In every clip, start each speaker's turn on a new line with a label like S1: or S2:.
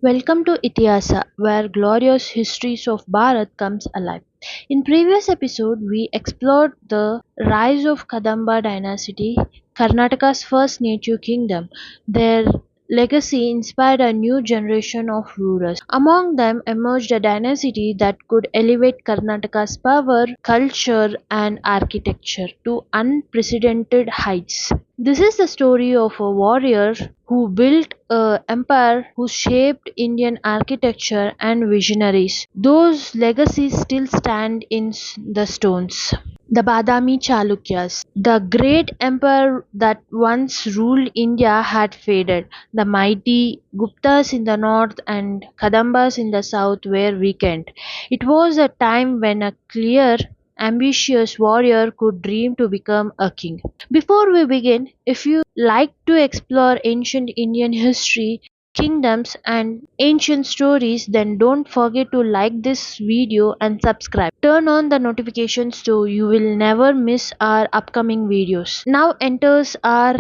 S1: Welcome to Itihaasa, where glorious histories of Bharat comes alive. In previous episode, we explored the rise of Kadamba dynasty, Karnataka's first native kingdom. Their legacy inspired a new generation of rulers. Among them emerged a dynasty that could elevate Karnataka's power, culture, and architecture to unprecedented heights. This is the story of a warrior who built an empire who shaped Indian architecture and visionaries. Those legacies still stand in the stones. The Badami Chalukyas, the great empire that once ruled India, had faded. The mighty Guptas in the north and Kadambas in the south were weakened. It was a time when a clear, ambitious warrior could dream to become a king. Before we begin, if you like to explore ancient Indian history, kingdoms, and ancient stories, then don't forget to like this video and subscribe. Turn on the notifications so you will never miss our upcoming videos. Now enters our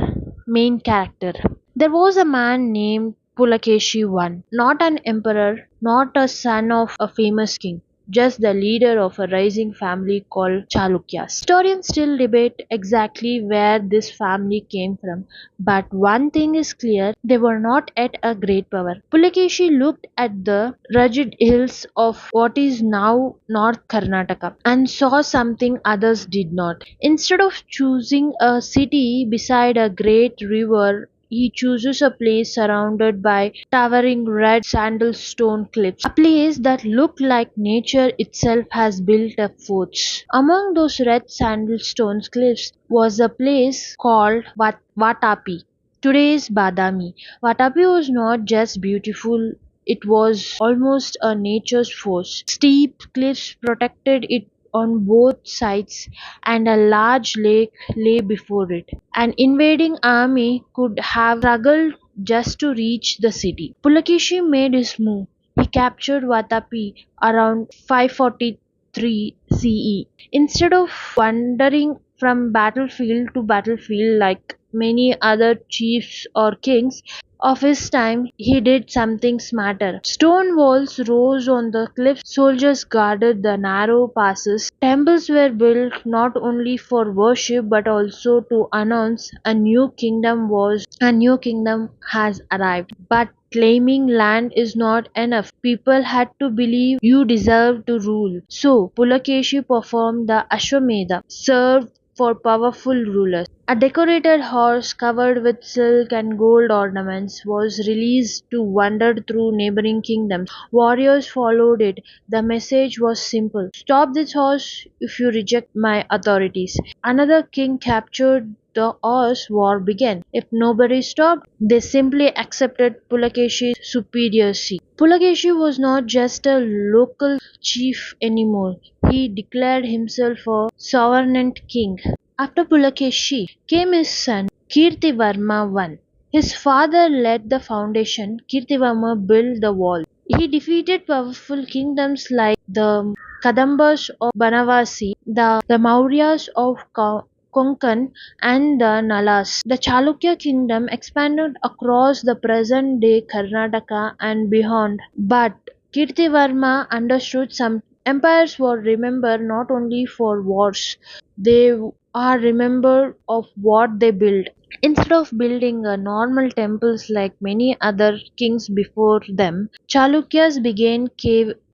S1: main character. There was a man named Pulakeshin I, not an emperor, not a son of a famous king, just the leader of a rising family called Chalukyas. Historians still debate exactly where this family came from, but one thing is clear, they were not at a great power. Pulakeshi looked at the rugged hills of what is now North Karnataka and saw something others did not. Instead of choosing a city beside a great river, he chooses a place surrounded by towering red sandalstone cliffs, a place that looked like nature itself has built a fort. Among those red sandalstone cliffs was a place called Vatapi, today's Badami. Vatapi was not just beautiful, it was almost a nature's force. Steep cliffs protected it on both sides, and a large lake lay before it. An invading army could have struggled just to reach the city. Pulakeshi made his move. He captured Vatapi around 543 CE. Instead of wandering from battlefield to battlefield like many other chiefs or kings of his time, he did something smarter. Stone walls rose on the cliffs, soldiers guarded the narrow passes. Temples were built not only for worship but also to announce a new kingdom has arrived. But claiming land is not enough. People had to believe you deserve to rule. So Pulakeshi performed the Ashvamedha, served for powerful rulers. A decorated horse covered with silk and gold ornaments was released to wander through neighboring kingdoms. Warriors followed it. The message was simple: stop this horse if you reject my authorities. Another king captured the horse, war began. If nobody stopped, they simply accepted Pulakeshi's superiority. Pulakeshi was not just a local chief anymore. He declared himself a sovereign king. After Pulakeshi came his son Kirtivarman I. His father laid the foundation, Kirtivarma built the wall. He defeated powerful kingdoms like the Kadambas of Banavasi, the Mauryas of Konkan, and the Nalas. The Chalukya kingdom expanded across the present-day Karnataka and beyond. But Kirtivarma understood some empires were remembered not only for wars, they are remembered of what they built. Instead of building a normal temples like many other kings before them, Chalukyas began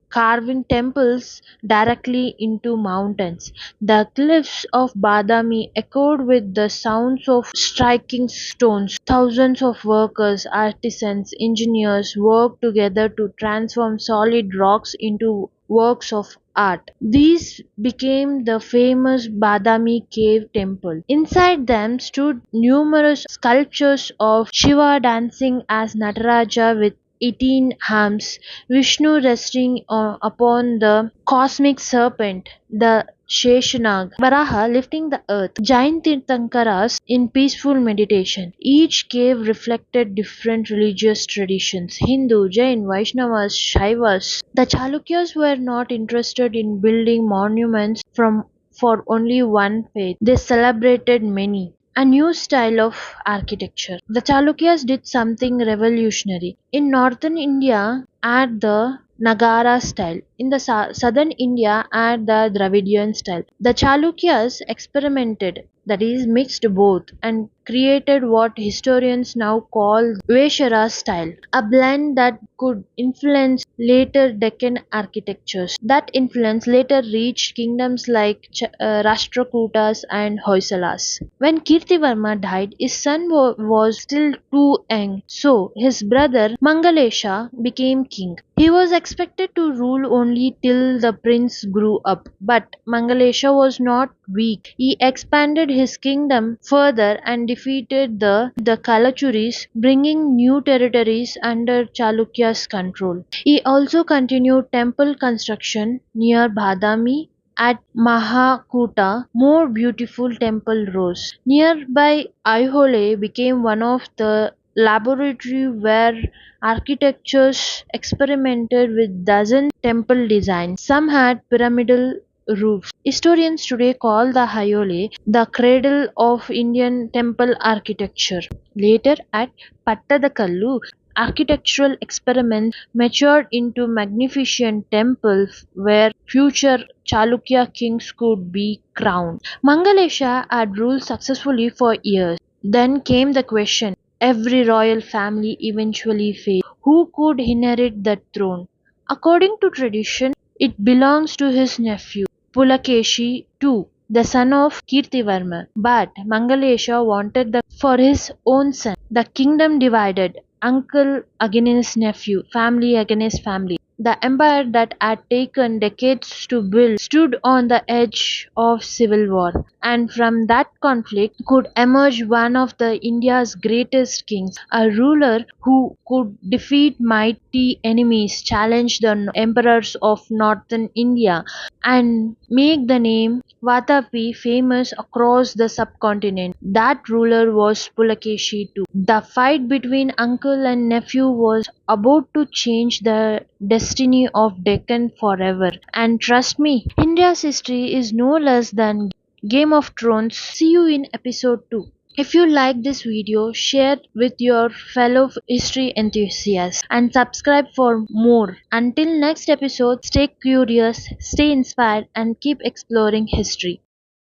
S1: carving temples directly into mountains. The cliffs of Badami echoed with the sounds of striking stones. Thousands of workers, artisans, engineers worked together to transform solid rocks into works of art. These became the famous Badami Cave Temple. Inside them stood numerous sculptures of Shiva dancing as Nataraja with 18 arms, Vishnu resting upon the cosmic serpent, the Sheshanag, Varaha lifting the earth, giant Tirthankaras in peaceful meditation. Each cave reflected different religious traditions: Hindu, Jain, Vaishnavas, Shaivas. The Chalukyas were not interested in building monuments for only one faith. They celebrated many. a new style of architecture. The Chalukyas did something revolutionary. In northern India, at the Nagara style. In the southern India, at the Dravidian style. The Chalukyas experimented, that is, mixed both, and created what historians now call Vesara style, a blend that could influence later Deccan architectures. That influence later reached kingdoms like Rashtrakutas and Hoysalas. When Kirtivarman died, his son was still too young, so his brother Mangalesha became king. He was expected to rule only till the prince grew up, but Mangalesha was not weak. He expanded his kingdom further and defeated the Kalachuris, bringing new territories under Chalukya's control. He also continued temple construction near Badami at Mahakuta. More beautiful temple rose. Nearby Aihole became one of the laboratory where architectures experimented with dozen temple designs. Some had pyramidal roofs. Historians today call the Aihole the cradle of Indian temple architecture. Later at Pattadakallu, architectural experiments matured into magnificent temples where future Chalukya kings could be crowned. Mangalesha had ruled successfully for years. Then came the question. Every royal family eventually failed. Who could inherit the throne? According to tradition, it belongs to his nephew, Pulakeshin II, the son of Kirtivarman. But Mangalesha wanted the for his own son. The kingdom divided, uncle against nephew, family against family. The empire that had taken decades to build stood on the edge of civil war, and from that conflict could emerge one of the India's greatest kings, a ruler who could defeat mighty enemies, challenge the emperors of northern India, and make the name Vatapi famous across the subcontinent. That ruler was Pulakeshin II. The fight between uncle and nephew was about to change the destiny of Deccan forever. And trust me, India's history is no less than Game of Thrones. See you in episode 2. If you like this video, share with your fellow history enthusiasts and subscribe for more. Until next episode, stay curious, stay inspired, and keep exploring history.